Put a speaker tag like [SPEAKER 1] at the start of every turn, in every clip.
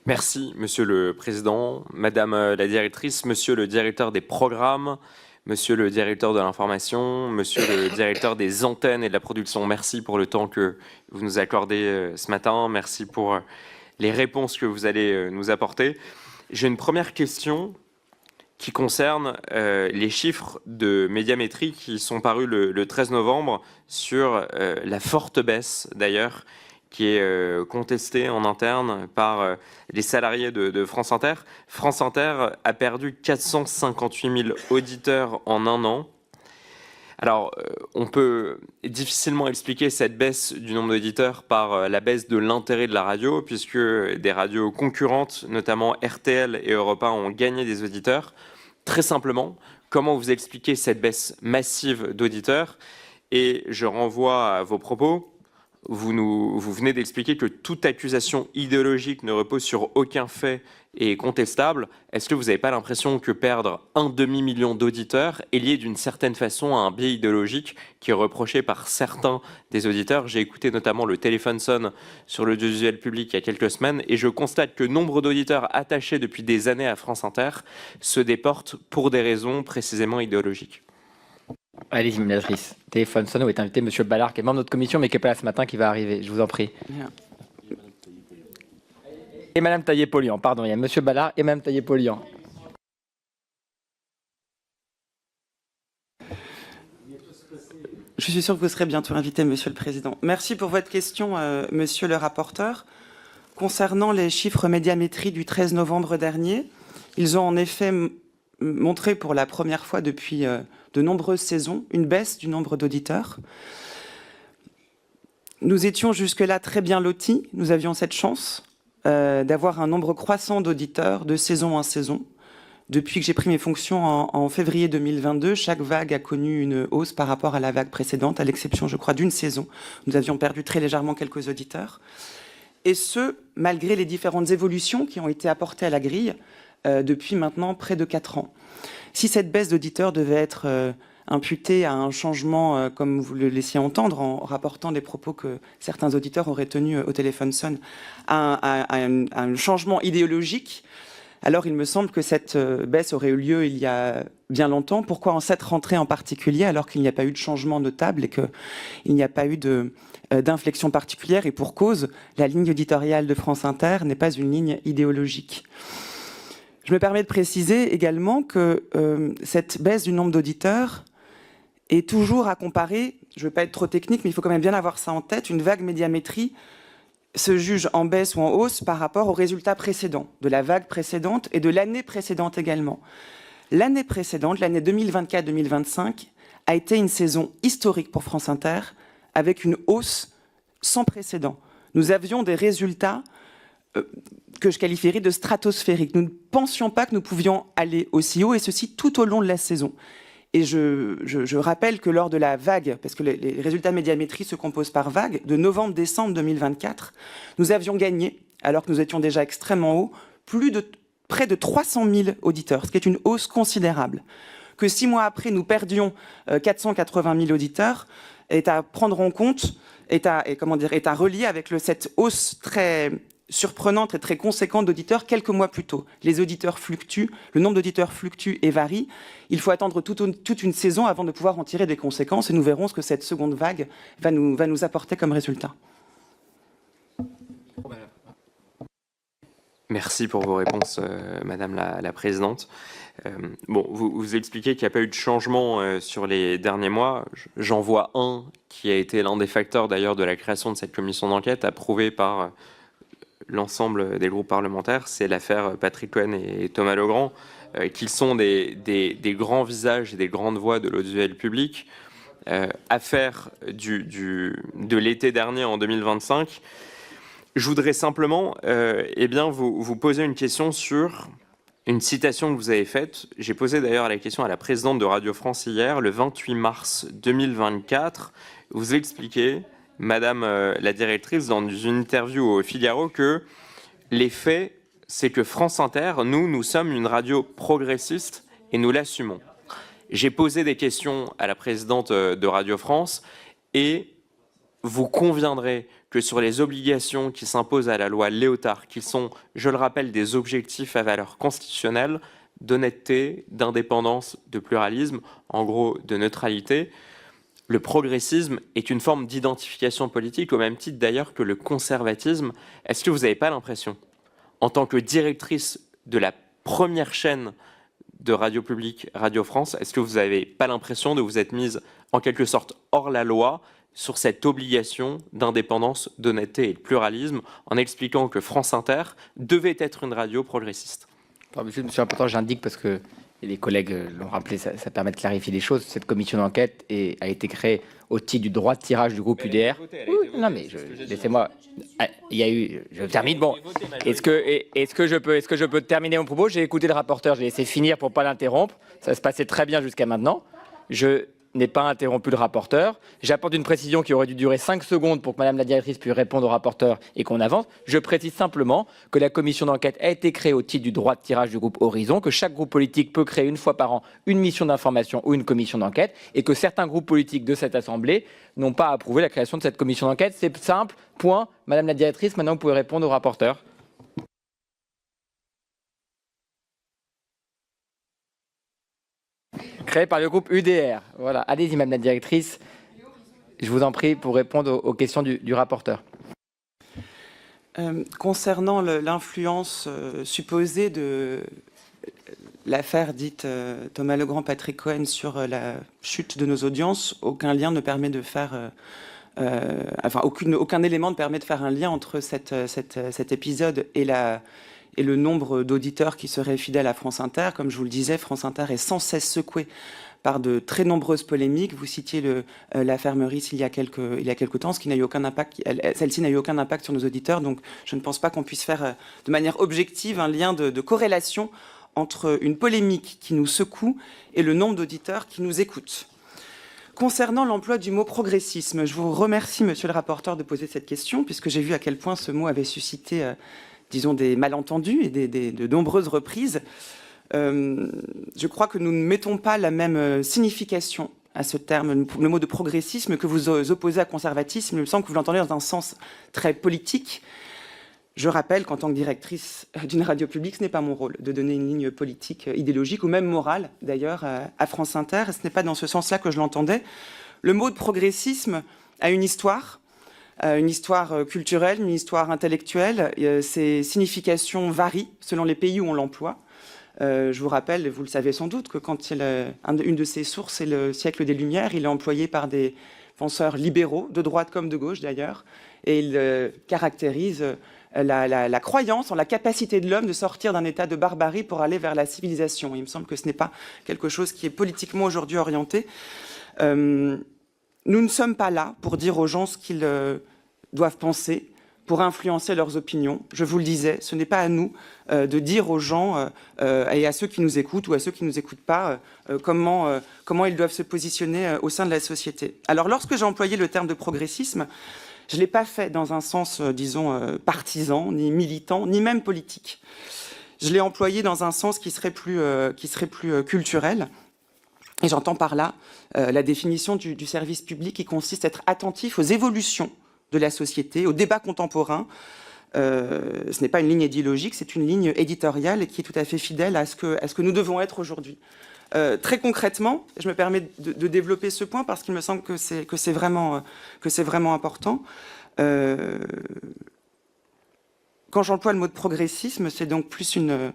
[SPEAKER 1] Merci, Monsieur le Président, Madame la Directrice, Monsieur le Directeur des programmes, Monsieur le Directeur de l'information, Monsieur le Directeur des antennes et de la production. Merci pour le temps que vous nous accordez ce matin. Merci pour les réponses que vous allez nous apporter. J'ai une première question qui concerne les chiffres de médiamétrie qui sont parus le 13 novembre sur la forte baisse, d'ailleurs, qui est contestée en interne par les salariés de France Inter. France Inter a perdu 458 000 auditeurs en un an. Alors, on peut difficilement expliquer cette baisse du nombre d'auditeurs par la baisse de l'intérêt de la radio, puisque des radios concurrentes, notamment RTL et Europe 1, ont gagné des auditeurs. Très simplement, comment vous expliquez cette baisse massive d'auditeurs? Et je renvoie à vos propos. Vous venez d'expliquer que toute accusation idéologique ne repose sur aucun fait et est contestable. Est-ce que vous n'avez pas l'impression que perdre un demi-million d'auditeurs est lié d'une certaine façon à un biais idéologique qui est reproché par certains des auditeurs? J'ai écouté notamment le téléphone sonne sur l'audiovisuel public il y a quelques semaines et je constate que nombre d'auditeurs attachés depuis des années à France Inter se déportent pour des raisons précisément idéologiques.
[SPEAKER 2] Allez-y, Madame la Directrice. Téléphone sonne, où est invité Monsieur Ballard, qui est membre de notre commission, mais qui n'est pas là ce matin, qui va arriver. Je vous en prie. Et Madame Taillé-Polian, pardon, il y a Monsieur Ballard et Madame Taillé-Polian.
[SPEAKER 3] Je suis sûr que vous serez bientôt invité, Monsieur le Président. Merci pour votre question, Monsieur le rapporteur. Concernant les chiffres médiamétrie du 13 novembre dernier, ils ont en effet montré pour la première fois depuis de nombreuses saisons une baisse du nombre d'auditeurs. Nous étions jusque-là très bien lotis. Nous avions cette chance d'avoir un nombre croissant d'auditeurs de saison en saison. Depuis que j'ai pris mes fonctions en février 2022, chaque vague a connu une hausse par rapport à la vague précédente, à l'exception, je crois, d'une saison. Nous avions perdu très légèrement quelques auditeurs. Et ce, malgré les différentes évolutions qui ont été apportées à la grille depuis maintenant près de 4 ans. Si cette baisse d'auditeurs devait être imputée à un changement, comme vous le laissiez entendre, en rapportant des propos que certains auditeurs auraient tenus au téléphone sonne, à un changement idéologique, alors il me semble que cette baisse aurait eu lieu il y a bien longtemps. Pourquoi en cette rentrée en particulier, alors qu'il n'y a pas eu de changement notable et qu'il n'y a pas eu d'inflexion particulière, et pour cause, la ligne éditoriale de France Inter n'est pas une ligne idéologique. Je me permets de préciser également que cette baisse du nombre d'auditeurs est toujours à comparer, je ne veux pas être trop technique, mais il faut quand même bien avoir ça en tête, une vague médiamétrie se juge en baisse ou en hausse par rapport aux résultats précédents, de la vague précédente et de l'année précédente également. L'année précédente, l'année 2024-2025, a été une saison historique pour France Inter, avec une hausse sans précédent. Nous avions des résultats que je qualifierais de stratosphériques. Nous ne pensions pas que nous pouvions aller aussi haut, et ceci tout au long de la saison. Et je rappelle que lors de la vague, parce que les résultats médiamétrie se composent par vague, de novembre-décembre 2024, nous avions gagné, alors que nous étions déjà extrêmement hauts, près de 300 000 auditeurs, ce qui est une hausse considérable. Que 6 mois après, nous perdions 480 000 auditeurs, est à prendre en compte, est à relier avec cette hausse très surprenante et très conséquente d'auditeurs quelques mois plus tôt. Les auditeurs fluctuent, le nombre d'auditeurs fluctue et varie. Il faut attendre toute une saison avant de pouvoir en tirer des conséquences, et nous verrons ce que cette seconde vague va nous apporter comme résultat.
[SPEAKER 1] Merci pour vos réponses, Madame la Présidente. Bon, vous expliquez qu'il n'y a pas eu de changement sur les derniers mois. J'en vois un qui a été l'un des facteurs d'ailleurs de la création de cette commission d'enquête, approuvée par l'ensemble des groupes parlementaires. C'est l'affaire Patrick Cohen et Thomas Legrand, qui sont des grands visages et des grandes voix de l'audiovisuel public. Affaire de l'été dernier en 2025. Je voudrais simplement vous poser une question sur une citation que vous avez faite. J'ai posé d'ailleurs la question à la présidente de Radio France hier, le 28 mars 2024. Vous expliquez, Madame la Directrice, dans une interview au Figaro, que les faits, c'est que France Inter, nous sommes une radio progressiste et nous l'assumons. J'ai posé des questions à la présidente de Radio France et vous conviendrez que sur les obligations qui s'imposent à la loi Léotard, qui sont, je le rappelle, des objectifs à valeur constitutionnelle, d'honnêteté, d'indépendance, de pluralisme, en gros de neutralité, le progressisme est une forme d'identification politique, au même titre d'ailleurs que le conservatisme. Est-ce que vous n'avez pas l'impression, en tant que directrice de la première chaîne de radio publique, Radio France, est-ce que vous n'avez pas l'impression de vous être mise en quelque sorte hors la loi sur cette obligation d'indépendance, d'honnêteté et de pluralisme, en expliquant que France Inter devait être une radio progressiste?
[SPEAKER 2] Monsieur le rapporteur, j'indique parce que les collègues l'ont rappelé, ça permet de clarifier les choses. Cette commission d'enquête a été créée au titre du droit de tirage du groupe UDR. Non mais laissez-moi. Il y a eu. Je termine. Bon. Est-ce que je peux terminer mon propos? J'ai écouté le rapporteur. J'ai laissé finir pour pas l'interrompre. Ça se passait très bien jusqu'à maintenant. Je n'ai pas interrompu le rapporteur. J'apporte une précision qui aurait dû durer 5 secondes pour que Madame la directrice puisse répondre au rapporteur et qu'on avance. Je précise simplement que la commission d'enquête a été créée au titre du droit de tirage du groupe Horizon, que chaque groupe politique peut créer une fois par an une mission d'information ou une commission d'enquête et que certains groupes politiques de cette Assemblée n'ont pas approuvé la création de cette commission d'enquête. C'est simple, point. Madame la directrice, maintenant vous pouvez répondre au rapporteur. Créé par le groupe UDR. Voilà. Allez-y, Madame la directrice. Je vous en prie pour répondre aux questions du rapporteur.
[SPEAKER 3] Concernant l'influence supposée de l'affaire dite Thomas Legrand, Patrick Cohen sur la chute de nos audiences, aucun lien ne permet de faire... aucun élément ne permet de faire un lien entre cet épisode et le nombre d'auditeurs qui seraient fidèles à France Inter. Comme je vous le disais, France Inter est sans cesse secouée par de très nombreuses polémiques. Vous citiez l'affaire Meurice il y a quelque temps, ce qui n'a eu aucun impact. Celle-ci n'a eu aucun impact sur nos auditeurs, donc je ne pense pas qu'on puisse faire de manière objective un lien de corrélation entre une polémique qui nous secoue et le nombre d'auditeurs qui nous écoutent. Concernant l'emploi du mot progressisme, je vous remercie, monsieur le rapporteur, de poser cette question, puisque j'ai vu à quel point ce mot avait suscité disons, des malentendus et de nombreuses reprises. Je crois que nous ne mettons pas la même signification à ce terme, le mot de progressisme, que vous opposez à conservatisme. Il me semble que vous l'entendez dans un sens très politique. Je rappelle qu'en tant que directrice d'une radio publique, ce n'est pas mon rôle de donner une ligne politique, idéologique ou même morale, d'ailleurs, à France Inter. Ce n'est pas dans ce sens-là que je l'entendais. Le mot de progressisme a une histoire culturelle, une histoire intellectuelle. Ses significations varient selon les pays où on l'emploie. Je vous rappelle, vous le savez sans doute, que quand une de ses sources est le siècle des Lumières, il est employé par des penseurs libéraux, de droite comme de gauche d'ailleurs, et il caractérise la croyance en la capacité de l'homme de sortir d'un état de barbarie pour aller vers la civilisation. Il me semble que ce n'est pas quelque chose qui est politiquement aujourd'hui orienté. Nous ne sommes pas là pour dire aux gens ce qu'ils doivent penser, pour influencer leurs opinions. Je vous le disais, ce n'est pas à nous de dire aux gens et à ceux qui nous écoutent ou à ceux qui ne nous écoutent pas comment ils doivent se positionner au sein de la société. Alors, lorsque j'ai employé le terme de progressisme, je ne l'ai pas fait dans un sens, disons, partisan, ni militant, ni même politique. Je l'ai employé dans un sens qui serait plus culturel. Et j'entends par là la définition du service public qui consiste à être attentif aux évolutions de la société, au débat contemporain. Ce n'est pas une ligne idéologique, c'est une ligne éditoriale qui est tout à fait fidèle à ce que nous devons être aujourd'hui. Très concrètement, je me permets de développer ce point parce qu'il me semble que c'est vraiment important. Quand j'emploie le mot de progressisme, c'est donc plus une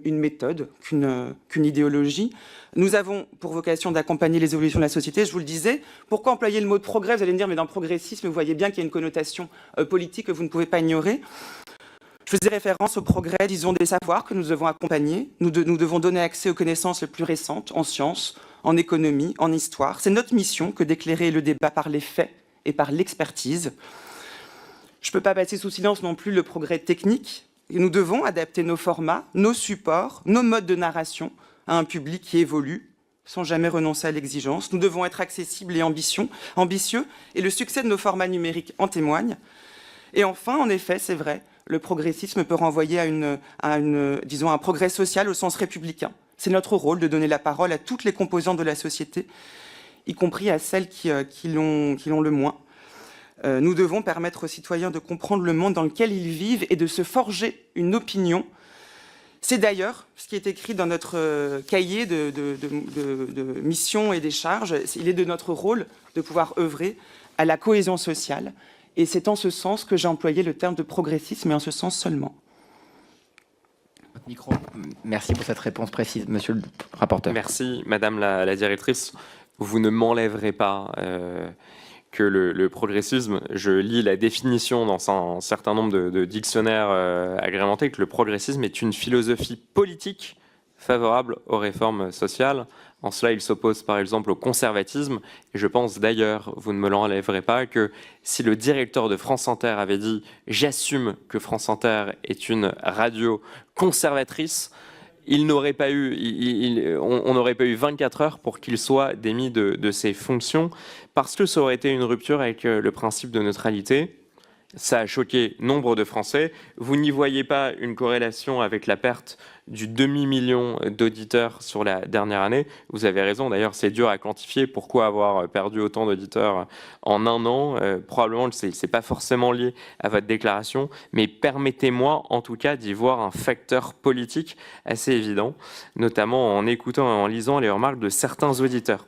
[SPEAKER 3] méthode qu'une idéologie. Nous avons pour vocation d'accompagner les évolutions de la société, je vous le disais. Pourquoi employer le mot de progrès? Vous allez me dire, mais dans progressisme, vous voyez bien qu'il y a une connotation politique que vous ne pouvez pas ignorer. Je faisais référence au progrès, disons, des savoirs que nous devons accompagner. Nous devons donner accès aux connaissances les plus récentes en sciences, en économie, en histoire. C'est notre mission que d'éclairer le débat par les faits et par l'expertise. Je ne peux pas passer sous silence non plus le progrès technique. Et nous devons adapter nos formats, nos supports, nos modes de narration à un public qui évolue, sans jamais renoncer à l'exigence. Nous devons être accessibles et ambitieux, et le succès de nos formats numériques en témoigne. Et enfin, en effet, c'est vrai, le progressisme peut renvoyer à un progrès social au sens républicain. C'est notre rôle de donner la parole à toutes les composantes de la société, y compris à celles qui l'ont le moins. Nous devons permettre aux citoyens de comprendre le monde dans lequel ils vivent et de se forger une opinion. C'est d'ailleurs ce qui est écrit dans notre cahier de missions et des charges. Il est de notre rôle de pouvoir œuvrer à la cohésion sociale. Et c'est en ce sens que j'ai employé le terme de progressisme, et en ce sens seulement.
[SPEAKER 2] Micro. Merci pour cette réponse précise, monsieur le rapporteur.
[SPEAKER 1] Merci, madame la directrice. Vous ne m'enlèverez pas que le progressisme, je lis la définition dans un certain nombre de dictionnaires agrémentés, que le progressisme est une philosophie politique favorable aux réformes sociales. En cela, il s'oppose par exemple au conservatisme. Et je pense d'ailleurs, vous ne me l'enlèverez pas, que si le directeur de France Inter avait dit « J'assume que France Inter est une radio conservatrice », on n'aurait pas eu 24 heures pour qu'il soit démis de ses fonctions, parce que ça aurait été une rupture avec le principe de neutralité. Ça a choqué nombre de Français. Vous n'y voyez pas une corrélation avec la perte du demi-million d'auditeurs sur la dernière année. Vous avez raison, d'ailleurs, c'est dur à quantifier. Pourquoi avoir perdu autant d'auditeurs en un an? Probablement que ce n'est pas forcément lié à votre déclaration, mais permettez-moi en tout cas d'y voir un facteur politique assez évident, notamment en écoutant et en lisant les remarques de certains auditeurs.